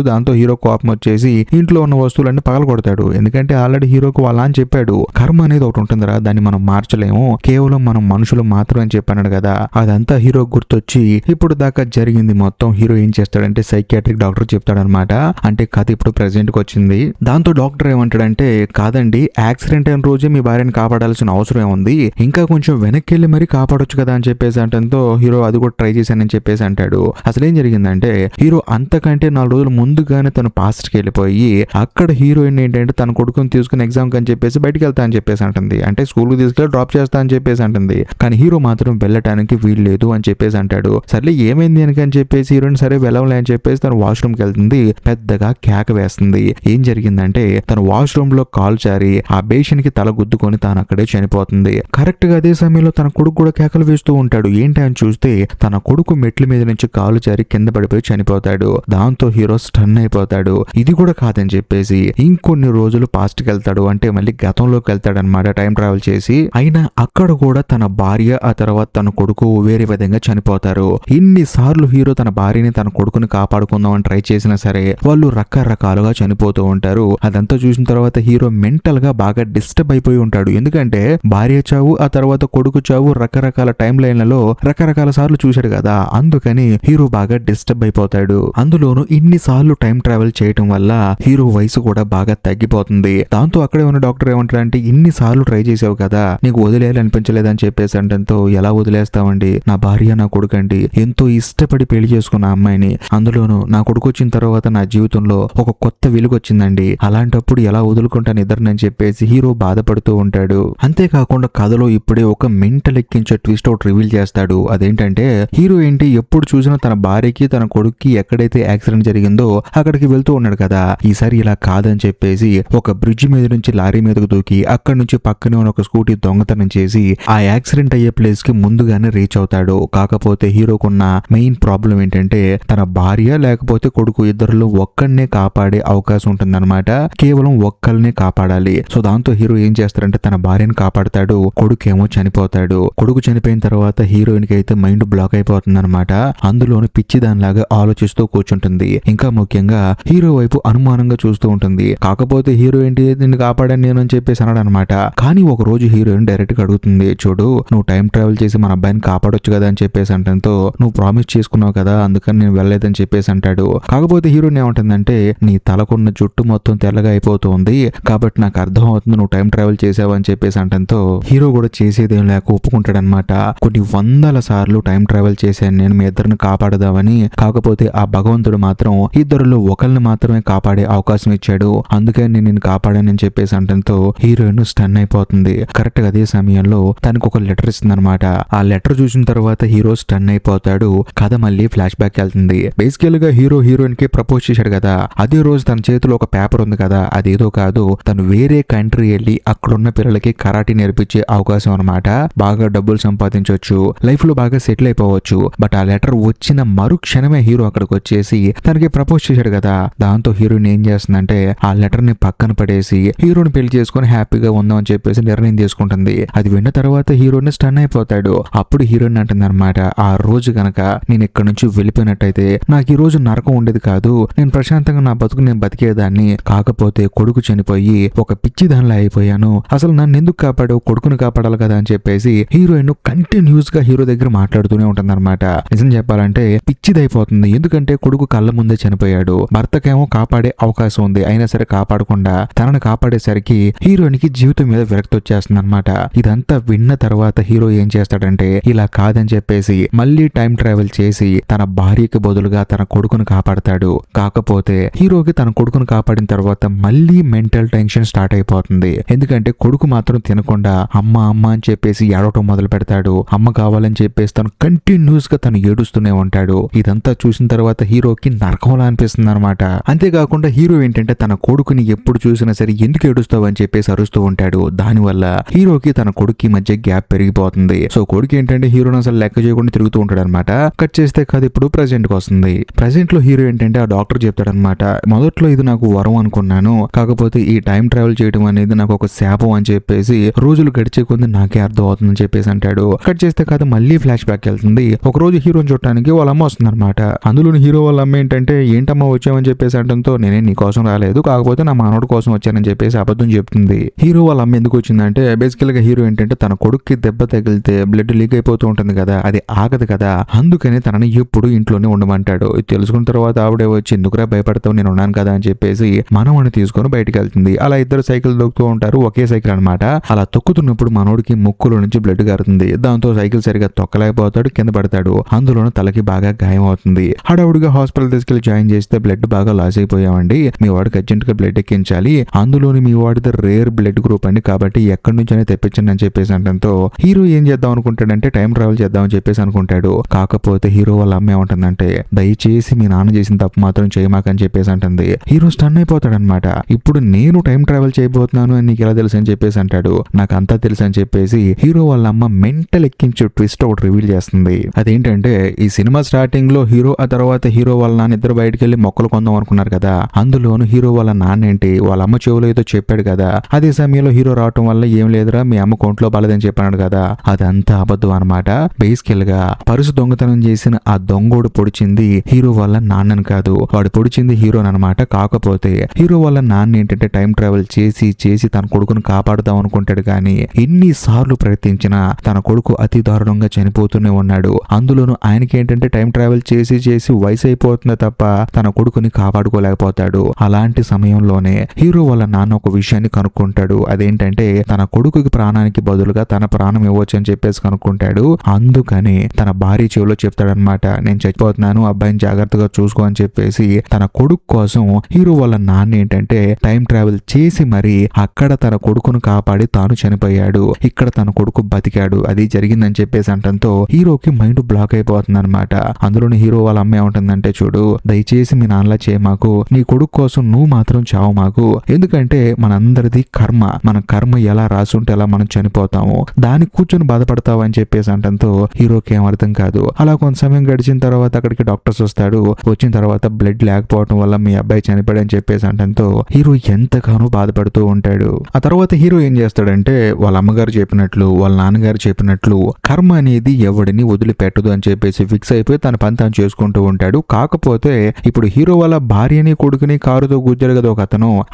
దాంతో హీరో కోపం వచ్చేసి ఇంట్లో ఉన్న వస్తువులన్నీ పగలగొడతాడు. ఎందుకంటే ఆల్రెడీ హీరోకి వాళ్ళ అని చెప్పాడు, కర్మ అనేది ఒకటి ఉంటుందిరా, దాన్ని మనం మార్చలేము, కేవలం మనం మనుషులు మాత్రం అని చెప్పాడు కదా. అదంతా హీరో గుర్తొచ్చి ఇప్పుడు దాకా జరిగింది మొత్తం హీరో ఏం చేస్తాడంటే సైకియాట్రిక్ డాక్టర్ చెప్తాడనమాట. అంటే కథ ఇప్పుడు ప్రెసెంట్ కి వచ్చింది. దాంతో డాక్టర్ ఏమంటాడంటే కాదండి, యాక్సిడెంట్ అయిన రోజే మీ భార్యని కాపాడాల్సిన అవసరం ఏముంది, ఇంకా కొంచెం వెనక్కి వెళ్ళి మరీ కాపాడొచ్చు కదా అని చెప్పేసి అంటంతో హీరో అది కూడా ట్రై చేశానని చెప్పేసి అంటాడు. అసలు ఏం జరిగిందంటే హీరో అంతకంటే 4 రోజులు ముందుగానే తను పాస్ట్ కి వెళ్ళిపోయి అక్కడ హీరోయిన్ ఏంటంటే తన కొడుకుని తీసుకుని ఎగ్జామ్ అని చెప్పేసి బయటికి వెళ్తా అని చెప్పేసి అంటుంది. అంటే స్కూల్ కు తీసుకెళ్ళి డ్రాప్ చేస్తా అని చెప్పేసి అంటుంది. కానీ హీరో మాత్రం వెళ్ళటానికి వీలు లేదు అని చెప్పేసి అంటాడు. సర్లే ఏమైంది అని చెప్పేసి హీరోయిన్ సరే వెళ్ళలే అని చెప్పేసి తను వాష్రూమ్ కి వెళ్తుంది. పెద్దగా కేక వేస్తుంది. ఏం జరిగిందంటే తను వాష్రూమ్ లో కాల్ జారి ఆ బేషన్ కి తల గుద్దుకొని తాను అక్కడే చనిపోతుంది. కరెక్ట్ గా అదే సమయంలో తన కొడుకు కూడా కేకలు వేస్తూ ఉంటాడు. ఏంటి అని చూస్తే తన కొడుకు మెట్ల మీద నుంచి కాలు జారి కింద పడిపోయి చనిపోతాడు. దాంతో హీరో స్టన్ అయిపోతాడు. ఇది కూడా కాదని చెప్పేసి ఇంకొన్ని రోజులు పాస్ట్ కి వెళ్తాడు. అంటే మళ్ళీ గతంలోకి వెళ్తాడు అనమాట, టైం ట్రావెల్ చేసి. అయినా అక్కడ కూడా తన భార్య ఆ తర్వాత తన కొడుకు వేరే విధంగా చనిపోతారు. ఇన్నిసార్లు హీరో తన భార్యని తన కొడుకుని కాపాడుకుందాం అని ట్రై చేసినా సరే వాళ్ళు రకరకాలుగా చనిపోతూ ఉంటారు. అదంతా చూసిన తర్వాత హీరో మెంటల్ గా బాగా డిస్టర్బ్ అయిపోయి ఉంటాడు. ఎందుకంటే భార్య చావు ఆ తర్వాత కొడుకు చావు రకరకాల టైం లైన్లలో రకరకాల సార్లు చూశాడు కదా, అందుకని హీరో బాగా డిస్టర్బ్ అయిపోతాడు. అందులోనూ ఇన్నిసార్లు టైం ట్రావెల్ చేయటం వల్ల హీరో వయసు కూడా బాగా తగ్గిపోతుంది. దాంతో అక్కడే ఉన్న డాక్టర్ ఏమంటారంటే ఇన్నిసార్లు ట్రై చేసావు కదా, నీకు వదిలేయాలనిపించలేదని చెప్పేసి అంటంతో ఎలా వదిలేస్తామండి, నా భార్య నా కొడుకు అండి, ఎంతో ఇష్టపడి పెళ్లి చేసుకున్న అమ్మాయిని, అందులోనూ నా కొడుకు వచ్చిన తర్వాత నా జీవితంలో ఒక కొత్త వెలుగు వచ్చిందండి, అలాంటప్పుడు ఎలా వదులుకుంటాను ఇద్దరిని చెప్పేసి హీరో బాధపడుతూ ఉంటాడు. అంతేకాకుండా కథలో ఇప్పుడే ఒక మెంటల్ ఎక్కించే ట్విస్ట్ ఒకటి రివీల్ చేస్తాడు. అదేంటంటే హీరో ఏంటి ఎప్పుడు చూసినా తన భార్యకి తన కొడుక్కి ఎక్కడైతే యాక్సిడెంట్ జరిగిందో అక్కడికి వెళ్తూ ఉన్నాడు కదా, ఈసారి ఇలా కాదని చెప్పేసి ఒక బ్రిడ్జ్ మీద నుంచి లారీ మీదకు దూకి అక్కడి నుంచి పక్కనే ఉన్న ఒక స్కూటీ దొంగతనం చేసి ఆ యాక్సిడెంట్ అయ్యే ప్లేస్ కి ముందుగానే రీచ్ అవుతాడు. కాకపోతే హీరోకున్న మెయిన్ ప్రాబ్లం ఏంటంటే తన భార్య లేకపోతే కొడుకు ఇద్దరులో ఒక్కడినే కాపాడే అవకాశం ఉంటుందన్నమాట. కేవలం ఒక్కళ్ళనే కాపాడాలి. సో దాంతో హీరో ఏం చేస్తారంటే తన భార్యను కాపాడతాడు, కొడుకేమో చనిపోతాడు. కొడుకు చనిపోయిన తర్వాత హీరోయిన్ కి అయితే మైండ్ బ్లాక్ అయిపోతుంది అనమాట. అందులోని పిచ్చి దానిలాగా ఆలోచిస్తూ కూర్చుంటుంది. ఇంకా ముఖ్యంగా హీరో వైపు అనుమానంగా చూస్తూ ఉంటుంది. కాకపోతే హీరో ఏంటి నిన్ను కాపాడాను నేను అని చెప్పేసి అన్నాడు అనమాట. కానీ ఒక రోజు హీరోయిన్ డైరెక్ట్ గా అడుగుతుంది, చూడు నువ్వు టైం ట్రావెల్ చేసి మన అబ్బాయిని కాపాడొచ్చు కదా అని చెప్పేసి అంటంతో నువ్వు ప్రామిస్ చేసుకున్నావు కదా అందుకని నేను వెళ్ళలేదని చెప్పేసి అంటాడు. కాకపోతే హీరోయిన్ ఏమంటుందంటే నీ తలకున్న జుట్టు మొత్తం తెల్లగా అయిపోతుంది కాబట్టి నాకు అర్థం అవుతుంది నువ్వు టైం ట్రావెల్ చేసావు అని చెప్పేసి అంటంతో హీరో కూడా చేసేదేం లేక ఒప్పుకుంటాడనమాట. కొన్ని వందల సార్లు టైం ట్రావెల్ చేశాను నేను మీ ఇద్దరిని కాపాడదామని, కాకపోతే ఆ భగవంతుడు మాత్రం ఇద్దరులో ఒకరిని మాత్రమే కాపాడే అవకాశం ఇచ్చాడు, అందుకే నేను నిన్ను కాపాడానని చెప్పేసి అంటంతో హీరోయిన్ స్టన్ అయిపోతుంది. కరెక్ట్ గా అదే సమయంలో తనకు ఒక లెటర్ ఇస్తుంది అనమాట. ఆ లెటర్ చూసిన తర్వాత హీరో స్టన్ అయిపోతాడు. కథ మళ్ళీ ఫ్లాష్ బ్యాక్ వెళ్తుంది. బేసికల్ గా హీరో హీరోయిన్ కి ప్రపోజ్ చేశాడు కదా, అదే రోజు తన చేతిలో ఒక పేపర్ ఉంది కదా, అదేదో కాదు తను వేరే కంట్రీ వెళ్ళి అక్కడున్న పిల్లలకి కరాటీ నేర్పించే అవకాశం అనమాట. బాగా డబ్బులు సంపాదించవచ్చు, లైఫ్ లో బాగా సెటిల్ అయిపోవచ్చు. బట్ ఆ లెటర్ వచ్చిన మరుక్షణమే హీరో అక్కడికి వచ్చేసి తనకి ప్రపోజ్ చేశాడు కదా, దాంతో హీరోయిన్ ఏం చేస్తుందంటే ఆ లెటర్ ని పక్కన పడేసి హీరోని పెళ్లి చేసుకుని హ్యాపీగా ఉందాం అని చెప్పేసి నిర్ణయం తీసుకుంటుంది. అది విన్న తర్వాత హీరోని స్టన్ అయిపోతాడు. అప్పుడు హీరోయిన్ అంటుంది అనమాట, ఆ రోజు గనక నేను ఇక్కడ నుంచి వెళ్ళిపోయినట్టయితే నాకు ఈ రోజు నరకం ఉండేది కాదు, నేను ప్రశాంతంగా నా బతుకు నేను బతికేదాన్ని, కాకపోతే కొడుకు చనిపోయి ఒక పిచ్చి దానిలా అయిపోయాను, అసలు నన్ను ఎందుకు కాపాడావు, కొడుకుని కాపాడాలి కదా అని చెప్పేసి హీరోయిన్ కంటిన్యూస్ గా హీరో దగ్గర మాట్లాడుతూనే ఉంటుంది అనమాట. నిజం చెప్పాలంటే పిచ్చిదైపోతుంది. ఎందుకంటే కొడుకు కళ్ళ ముందే చనిపోయాడు, భర్తకేమో కాపాడే అవకాశం ఉంది, అయినా సరే కాపాడకుండా తనను కాపాడేసరికి హీరోయిన్ కి జీవితం మీద విరక్తి వచ్చేస్తుంది అనమాట. ఇదంతా విన్న తర్వాత హీరో ఏం చేస్తాడంటే ఇలా కాదని చెప్పేసి మళ్ళీ టైం ట్రావెల్ చేసి తన భార్యకి బదులుగా తన కొడుకును కాపాడతాడు. కాకపోతే హీరోకి తన కొడుకును కాపాడిన తర్వాత మళ్ళీ మెంటల్ టెన్షన్ స్టార్ట్ అయిపోతుంది. ఎందుకంటే కొడుకు మాత్రం తినకుండా అమ్మ అమ్మ అని చెప్పేసి ఏడవటం మొదలు పెడతాడు. అమ్మ కావాలని చెప్పేసి తను కంటిన్యూస్ గా తను ఏడుస్తూనే ఉంటాడు. ఇదంతా చూసిన తర్వాత హీరోకి నరకంలా అనిపిస్తుంది అనమాట. అంతేకాకుండా హీరో ఏంటంటే తన కొడుకుని ఎప్పుడు చూసినా సరే ఎందుకు ఏడుస్తావు అని చెప్పేసి అరుస్తూ ఉంటాడు. దానివల్ల హీరోకి తన కొడుకు మధ్య గ్యాప్ పెరిగిపోతుంది. సో కొడుకు ఏంటంటే హీరోని అసలు లెక్క చేయకుండా తిరుగుతూ ఉంటాడు అనమాట. కట్ చేస్తే కథ ఇప్పుడు ప్రెసెంట్ కి వస్తుంది. ప్రెసెంట్ లో హీరో ఏంటంటే ఆ డాక్టర్ చెప్తాడనమాట, మొదట్లో ఇది నాకు వరం అనుకున్నాను, కాకపోతే ఈ టైం ట్రావెల్ చేయడం అనేది నాకు ఒక శాపం అని చెప్పేసి రోజులు గడిచే కొద్ది నాకే అర్థం అవుతుందని చెప్పేసి అంటాడు. కట్ చేస్తే కథ మళ్ళీ ఫ్లాష్ బ్యాక్ వెళ్తుంది. ఒక రోజు హీరోని చూడటానికి వాళ్ళ అమ్మ వస్తుంది అనమాట. అందులో హీరో వాళ్ళ అమ్మ ఏంటంటే ఏంటమ్మా వచ్చామని చెప్పేసి అంటంతో నేనే నీ కోసం రాలేదు, కాకపోతే నా మానవుడి కోసం వచ్చానని చెప్పేసి అబద్ధం చెప్తుంది. హీరో వాళ్ళ అమ్మ ఎందుకు వచ్చిందంటే బేసికల్ గా హీరో ఏంటంటే తన కొడుక్కి దెబ్బ తగిలితే బ్లడ్ లీక్ అయిపోతూ ఉంటుంది కదా, అది ఆగదు కదా, అందుకని తనని ఎప్పుడు ఇంట్లోనే ఉండమంటాడు. ఇది తెలుసుకున్న అనుకున్న తర్వాత ఆవిడే వచ్చి ఎందుకురా భయపడతావు నేను ఉన్నాను కదా అని చెప్పేసి మనవడిని తీసుకొని బయటికి వెళ్తుంది. అలా ఇద్దరు సైకిల్ తొక్కుతూ ఉంటారు, ఒకే సైకిల్ అనమాట. అలా తొక్కుతున్నప్పుడు మనోడికి ముక్కులో నుంచి బ్లడ్ కారుతుంది. దాంతో సైకిల్ సరిగా తొక్కలేకపోతాడు, కింద పడతాడు. అందులోనూ తలకి బాగా గాయం అవుతుంది. హడావుడిగా హాస్పిటల్ తీసుకెళ్లి జాయిన్ చేస్తే బ్లడ్ బాగా లాస్ అయిపోయామండి, మీ వాడికి అర్జెంట్ గా బ్లడ్ ఎక్కించాలి, అందులోని మీ వాడిది రేర్ బ్లడ్ గ్రూప్ అండి, కాబట్టి ఎక్కడి నుంచైనా తెప్పించండి అని చెప్పేసి అనడంతో హీరో ఏం చేద్దాం అనుకుంటాడంటే టైం ట్రావెల్ చేద్దాం అని చెప్పేసి అనుకుంటాడు. కాకపోతే హీరో వాళ్ళ అమ్మ ఏమంటుందంటే దయచేసి మీ నాన్న చేసిన తప్పు మాత్రం చేయమాకని చెప్పేసి అంటుంది. హీరో స్టన్ అయిపోతాడనమాట. ఇప్పుడు నేను టైం ట్రావెల్ చేయబోతున్నాను అని నీకు ఎలా తెలుసు అని చెప్పేసి అంటాడు. నాకు అంతా తెలుసు అని చెప్పేసి హీరో వాళ్ళ అమ్మ మెంటల్ ఎక్కించే ట్విస్ట్ ఒకటి రివీల్ చేస్తుంది. అదేంటంటే ఈ సినిమా స్టార్టింగ్ లో హీరో ఆ తర్వాత హీరో వాళ్ళ నాన్న ఇద్దరు బయటకు వెళ్లి మొక్కలు కొందాం అనుకున్నారు కదా, అందులోను హీరో వాళ్ళ నాన్న ఏంటి వాళ్ళ అమ్మ చెవులో ఏదో చెప్పాడు కదా, అదే సమయంలో హీరో రావటం వల్ల ఏం లేదురా మీ అమ్మ కొంట్లో బాలేదని చెప్పాడు కదా, అదంతా అబద్ధం అనమాట. బేసికల్ గా పరుసు దొంగతనం చేసిన ఆ దొంగోడు పొడిచింది హీరో వాళ్ళ నాన్నని కాదు, వాడు పొడిచింది హీరోని అనమాట. కాకపోతే హీరో వాళ్ళ నాన్న ఏంటంటే టైం ట్రావెల్ చేసి చేసి తన కొడుకును కాపాడుదాం అనుకుంటాడు, కానీ ఎన్నిసార్లు ప్రయత్నించినా తన కొడుకు అతి దారుణంగా చనిపోతూనే ఉన్నాడు. అందులోనూ ఆయనకి ఏంటంటే టైం ట్రావెల్ చేసి చేసి వయసు అయిపోతుంది తప్ప తన కొడుకుని కాపాడుకోలేకపోతాడు. అలాంటి సమయంలోనే హీరో వాళ్ళ నాన్న ఒక విషయాన్ని కనుక్కుంటాడు. అదేంటంటే తన కొడుకుకి ప్రాణానికి బదులుగా తన ప్రాణం ఇవ్వచ్చు అని చెప్పేసి కనుక్కుంటాడు. అందుకని తన భార్య చెవిలో చెప్తాడనమాట, నేను చచ్చిపోతున్నాను, అబ్బాయిని జాగ్రత్తగా చూసుకో అని చెప్పేసి. తన కొడుకు కోసం హీరో వాళ్ళ నాన్న ఏంటంటే టైం ట్రావెల్ చేసి మరి అక్కడ తన కొడుకును కాపాడి తాను చనిపోయాడు, ఇక్కడ తన కొడుకు బతికాడు, అది జరిగిందని చెప్పేసి అంటంతో హీరోకి మైండ్ బ్లాక్ అయిపోతుంది అనమాట. అందులోని హీరో వాళ్ళ అమ్మ ఏమంటుందంటే చూడు దయచేసి మీ నాన్నలా చేయమాకు, నీ కొడుకు కోసం నువ్వు మాత్రం చావు మాకు, ఎందుకంటే మనందరిది కర్మ, మన కర్మ ఎలా రాసుంటే అలా మనం చనిపోతాము, దానికి కూర్చొని బాధపడతావు అని చెప్పేసి అంటంతో హీరోకి ఏం అర్థం కాదు. అలా కొంత సమయం గడిచిన తర్వాత అక్కడికి డాక్టర్స్ వస్తాడు. వచ్చిన తర్వాత బ్లడ్ లేకపోవడం వల్ల మీ అబ్బాయి చనిపోయాడు అని చెప్పేసి అంటంతో హీరో ఎంతగానో బాధపడుతూ ఉంటాడు. ఆ తర్వాత హీరో ఏం చేస్తాడంటే వాళ్ళ అమ్మగారు చెప్పినట్లు వాళ్ళ నాన్నగారు చెప్పినట్లు కర్మ అనేది ఎవడిని వదిలిపెట్టదు అని చెప్పేసి ఫిక్స్ అయిపోయి తన పని తాను చేసుకుంటూ ఉంటాడు. కాకపోతే ఇప్పుడు హీరో వాళ్ళ భార్యని కొడుకుని కారుతో గుద్దాడు కదా ఒక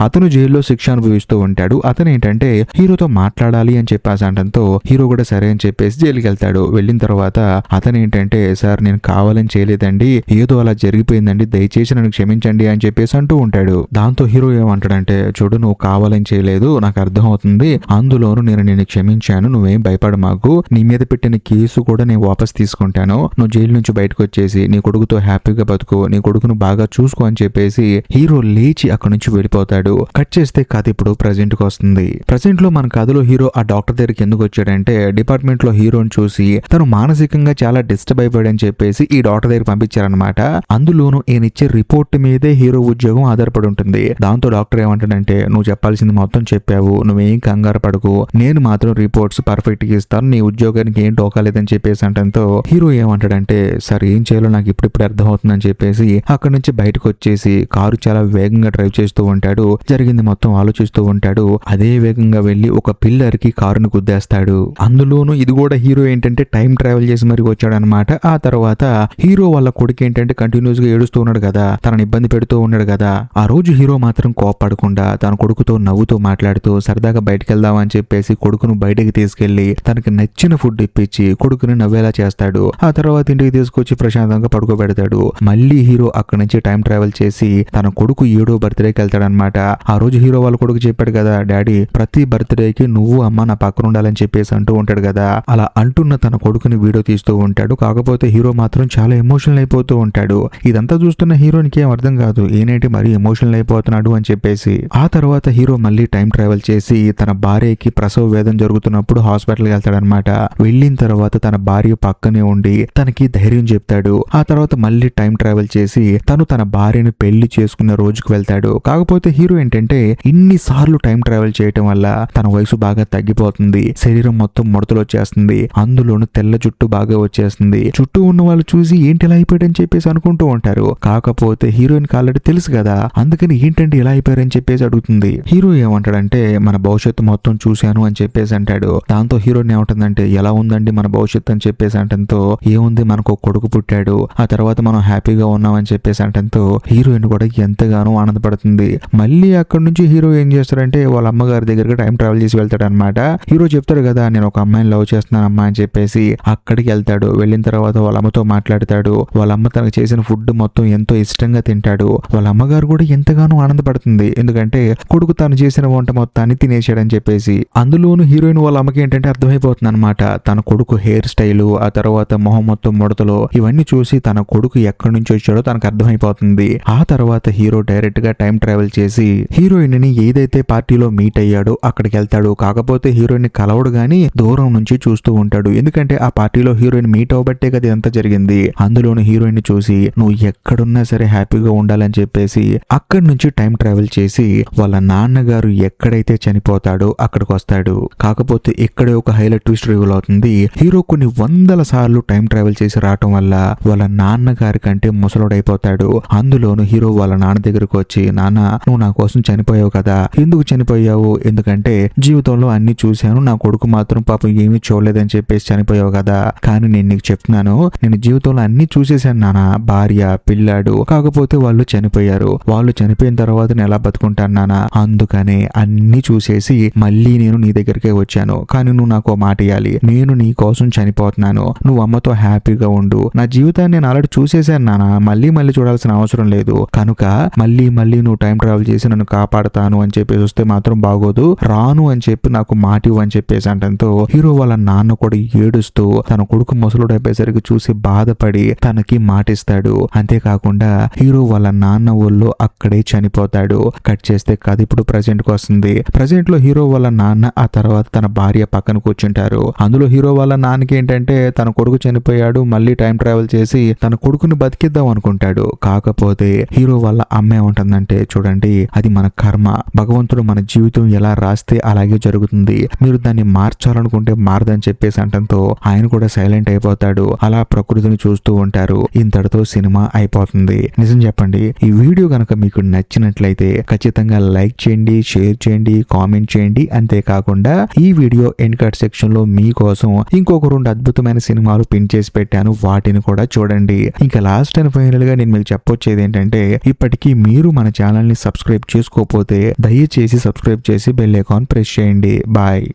అతను జైల్లో శిక్ష అనుభవిస్తూ ఉంటాడు. అతను ఏంటంటే హీరోతో మాట్లాడాలి అని చెప్పేసి అంటంతో హీరో కూడా సరే అని చెప్పేసి జైలుకి వెళ్తాడు. వెళ్ళిన తర్వాత అతను ఏంటంటే సార్ నేను కావాలని చేయలేదండి, ఏదో అలా జరిగిపోయిందండి, దయచేసి నన్ను క్షమించండి అని చెప్పేసి అంటూ ఉంటాడు. దాంతో హీరో ఏమంటాడంటే చూడు నువ్వు కావాలని చేయలేదు, నాకు అర్థం అవుతుంది, అందులోనూ నేను నిన్ను క్షమించాను, నువ్వేం భయపడ మాకు, నీ మీద పెట్టిన కేసు కూడా నేను వాపస్ తీసుకుంటాను, నువ్వు జైలు నుంచి బయటకు వచ్చేసి నీ కొడుకుతో హ్యాపీగా బతుకు, నీ కొడుకును బాగా చూసుకో అని చెప్పేసి హీరో లేచి అక్కడి నుంచి వెళ్ళిపోతాడు. కట్ చేస్తే కథ ఇప్పుడు ప్రెజెంట్ కి వస్తుంది. ప్రెజెంట్ లో మన కథలో హీరో ఆ డాక్టర్ దగ్గరికి ఎందుకు వచ్చాడంటే డిపార్ట్మెంట్ లో హీరోని చూసి తను మానసికంగా చాలా డిస్టర్బ్ అయిపోయాడని చెప్పేసి ఈ డాక్టర్ దగ్గర పంపించారనమాట. అందులోనూ ఈయన ఇచ్చే రిపోర్ట్ మీదే హీరో ఉద్యోగం ఆధారపడి ఉంటుంది. దాంతో డాక్టర్ ఏమంటాడంటే నువ్వు చెప్పాల్సింది మొత్తం చెప్పావు, నువ్వేం కంగారు పడకు, నేను మాత్రం రిపోర్ట్స్ పర్ఫెక్ట్ గా ఇస్తాను, నీ ఉద్యోగానికి ఏం టోకాలేదని చెప్పేసి అంటంతో హీరో ఏమంటాడంటే సార్ ఏం చేయాలో నాకు ఇప్పుడు అర్థమవుతుందని చెప్పేసి అక్కడి నుంచి బయటకు వచ్చేసి కారు చాలా వేగంగా డ్రైవ్ చేస్తూ ఉంటాడు. జరిగింది మొత్తం ఆలోచిస్తూ ఉంటాడు. అదే వేగంగా వెళ్లి ఒక పిల్లర్ కి కారును గుద్దేస్తాడు. అందులోనూ ఇది కూడా హీరో ఏంటంటే టైం ట్రావెల్ చేసి మరి వచ్చాడనమాట. ఆ తర్వాత హీరో వాళ్ళ కొడుకు ఏంటంటే కంటిన్యూస్ గా ఏడుస్తూ ఉన్నాడు కదా, తనని ఇబ్బంది పెడుతూ ఉన్నాడు కదా, ఆ రోజు హీరో మాత్రం కోపపడకుండా తన కొడుకుతో నవ్వుతూ మాట్లాడుతూ సరదాగా బయటకు వెళ్దాం అని చెప్పేసి కొడుకును బయటకి తీసుకెళ్లి తనకి నచ్చిన ఫుడ్ ఇప్పించి కొడుకుని నవ్వేలా చేస్తాడు. ఆ తర్వాత ఇంటికి తీసుకొచ్చి ప్రశాంతంగా పడుకోబెడతాడు. మళ్ళీ హీరో అక్కడి నుంచి టైం ట్రావెల్ చేసి తన కొడుకు 7వ బర్త్డేకి వెళ్తాడనమాట. ఆ రోజు హీరో వాళ్ళ కొడుకు చెప్పాడు కదా, డాడీ ప్రతి బర్త్డేకి నువ్వు అమ్మ నా పక్కన ఉండాలని చెప్పేసి అంటూ ఉంటాడు కదా, అలా అంటున్న తన కొడుకుని వీడియో తీస్తూ ఉంటాడు. కాకపోతే హీరో మాత్రం చాలా ఎమోషనల్ అయిపోతూ ఉంటాడు. ఇదంతా చూస్తున్న హీరోనికి ఏం అర్థం కాదు, ఏనేంటి మరీ ఎమోషనల్ అయిపోతున్నాడు అని చెప్పేసి. ఆ తర్వాత హీరో మళ్ళీ టైం ట్రావెల్ చేసి తన భార్యకి ప్రసవ వేదన జరుగుతున్నప్పుడు హాస్పిటల్కి వెళ్తాడనమాట. వెళ్ళిన తర్వాత తన భార్య పక్కనే ఉండి తనకి ధైర్యం చెప్తాడు. ఆ తర్వాత మళ్ళీ టైం ట్రావెల్ చేసి తన భార్యని పెళ్లి చేసుకున్న రోజుకు వెళ్తాడు. కాకపోతే హీరో ఏంటంటే ఇన్నిసార్లు టైం ట్రావెల్ చేయటం వల్ల తన వయసు బాగా తగ్గిపోతుంది, శరీరం మొత్తం ముడతలు వచ్చేస్తుంది, అందులోను తెల్ల జుట్టు బాగా వచ్చేస్తుంది. చుట్టూ ఉన్న వాళ్ళు చూసి ఏంటి ఇలా అయిపోయాడని చెప్పేసి అనుకుంటూ ఉంటారు. కాకపోతే హీరోయిన్ ఆల్రెడీ తెలుసు కదా, అందుకని ఏంటంటే ఇలా అయిపోయారని చెప్పేసి అడుగుతుంది. హీరో ఏమంటాడంటే మన భవిష్యత్తు మొత్తం చూశాను అని చెప్పేసి అంటాడు. దాంతో హీరోయిన్ ఏమంటుందంటే ఎలా ఉందండి మన భవిష్యత్తు అని చెప్పేసి అంటంతో ఏముంది మనకు ఒక కొడుకు పుట్టాడు, ఆ తర్వాత మనం హ్యాపీగా ఉన్నాం అని చెప్పేసి అంటంతో హీరోయిన్ కూడా ఎంతగానో ఆనందపడుతుంది. మళ్ళీ అక్కడ నుంచి హీరో ఏం చేస్తాడంటే వాళ్ళ అమ్మగారి దగ్గరికి టైం ట్రావెల్ చేసి వెళ్తాడు అనమాట. హీరో చెప్తాడు కదా నేను ఒక అమ్మాయిని లవ్ చేస్తున్నాను అమ్మా అని చెప్పేసి. అక్కడికి వెళ్తాడు. వెళ్ళిన తర్వాత వాళ్ళ అమ్మతో మాట్లాడతాడు. వాళ్ళ అమ్మ తనకు చేసిన ఫుడ్ ఫుడ్ మొత్తం ఎంతో ఇష్టంగా తింటాడు. వాళ్ళ అమ్మగారు కూడా ఎంతగానో ఆనందపడుతుంది, ఎందుకంటే కొడుకు తను చేసిన వంట మొత్తాన్ని తినేసాడని చెప్పేసి. అందులోను హీరోయిన్ వాళ్ళ అమ్మకి ఏంటంటే అర్థమైపోతుంది అనమాట, తన కొడుకు హెయిర్ స్టైలు, ఆ తర్వాత మొహం మొత్తం ముడతలు ఇవన్నీ చూసి తన కొడుకు ఎక్కడి నుంచి వచ్చాడో తనకు అర్థమైపోతుంది. ఆ తర్వాత హీరో డైరెక్ట్ గా టైం ట్రావెల్ చేసి హీరోయిన్ ని ఏదైతే పార్టీలో మీట్ అయ్యాడో అక్కడికి వెళ్తాడు. కాకపోతే హీరోయిన్ ని కలవడు గాని దూరం నుంచి చూస్తూ ఉంటాడు, ఎందుకంటే ఆ పార్టీలో హీరోయిన్ మీట్ అవబట్టే కదా ఇదంతా జరిగింది. అందులోను హీరోయిన్ ని చూసి నువ్వు ఎక్కడున్నా సరే హ్యాపీగా ఉండాలని చెప్పేసి అక్కడి నుంచి టైం ట్రావెల్ చేసి వాళ్ళ నాన్నగారు ఎక్కడైతే చనిపోతాడో అక్కడికి వస్తాడు. కాకపోతే ఇక్కడే ఒక హైలైట్ ట్విస్ట్ రివీల్ అవుతుంది. హీరో కొన్ని వందల సార్లు టైం ట్రావెల్ చేసి రావటం వల్ల వాళ్ళ నాన్నగారి కంటే ముసలుడైపోతాడు. అందులోను హీరో వాళ్ళ నాన్న దగ్గరకు వచ్చి, నాన్న నువ్వు నా కోసం చనిపోయావు కదా, ఎందుకు చనిపోయావు? ఎందుకంటే జీవితంలో అన్ని చూశాను, నా కొడుకు మాత్రం పాపం ఏమీ చూడలేదని చెప్పేసి చనిపోయావు కదా, కానీ నేను నీకు చెప్తున్నాను, నేను జీవితంలో అన్ని చూసేశాను నాన్న, భార్య పిల్లాడు, కాకపోతే వాళ్ళు చనిపోయారు. వాళ్ళు చనిపోయిన తర్వాత నేను ఎలా బతుకుంటాను నాన్న, అందుకనే అన్ని చూసేసి మళ్ళీ నేను నీ దగ్గరికే వచ్చాను. కానీ నువ్వు నాకు మాట ఇవ్వాలి, నేను నీ కోసం చనిపోతున్నాను, నువ్వు అమ్మతో హ్యాపీగా ఉండు, నా జీవితాన్ని నేను ఆల్రెడీ చూసేశాను నాన్న, మళ్ళీ మళ్ళీ చూడాల్సిన అవసరం లేదు, కనుక మళ్ళీ నువ్వు టైం ట్రావెల్ చేసి నన్ను కాపాడుతాను అని చెప్పేసి వస్తే మాత్రం బాగోదు, రాను అని చెప్పి నాకు మాట ఇవ్వు అని చెప్పేసి అంటంతో హీరో వాళ్ళ నాన్న కూడా ఏడుస్తూ తన కొడుకు ముసలుడైపోయేసరికి చూసి బాధపడి తనకి మాటిస్తాడు. అంతేకాకుండా హీరో వాళ్ళ నాన్న ఊళ్ళో అక్కడే చనిపోతాడు. కట్ చేస్తే కథ ఇప్పుడు ప్రజెంట్ కి వస్తుంది. ప్రజెంట్ లో హీరో వాళ్ళ నాన్న ఆ తర్వాత తన భార్య పక్కన కూర్చుంటారు. అందులో హీరో వాళ్ళ నాన్నకి ఏంటంటే తన కొడుకు చనిపోయాడు, మళ్ళీ టైం ట్రావెల్ చేసి తన కొడుకుని బతికిద్దాం అనుకుంటాడు. కాకపోతే హీరో వాళ్ళ అమ్మ ఏమంటుందంటే, చూడండి అది మన కర్మ, భగవంతుడు మన జీవితం ఎలా రాస్తే అలాగే జరుగుతుంది, మీరు దాన్ని మార్చాలనుకుంటే మారదని చెప్పేసి అంటంతో ఆయన కూడా సైలెంట్ అయిపోతాడు. అలా ప్రకృతిని చూస్తూ ఉంటారు. ఇంతటితో సినిమా అయిపోతుంది. నిజం చెప్పండి, ఈ వీడియో కనుక మీకు నచ్చినట్లయితే ఖచ్చితంగా లైక్ చేయండి, షేర్ చేయండి, కామెంట్ చేయండి. అంతేకాకుండా ఈ వీడియో ఎండ్ కార్డ్ సెక్షన్ లో మీకోసం ఇంకొక 2 అద్భుతమైన సినిమాలు పిన్ చేసి పెట్టాను, వాటిని కూడా చూడండి. ఇంకా లాస్ట్ అండ్ ఫైనల్ గా నేను మీకు చెప్పొచ్చేది ఏంటంటే, ఇప్పటికీ మీరు మన ఛానల్ ని సబ్స్క్రైబ్ చేసుకోకపోతే దయచేసి సబ్స్క్రైబ్ చేసి బెల్ ఐకాన్ ప్రెస్ చేయండి. బాయ్.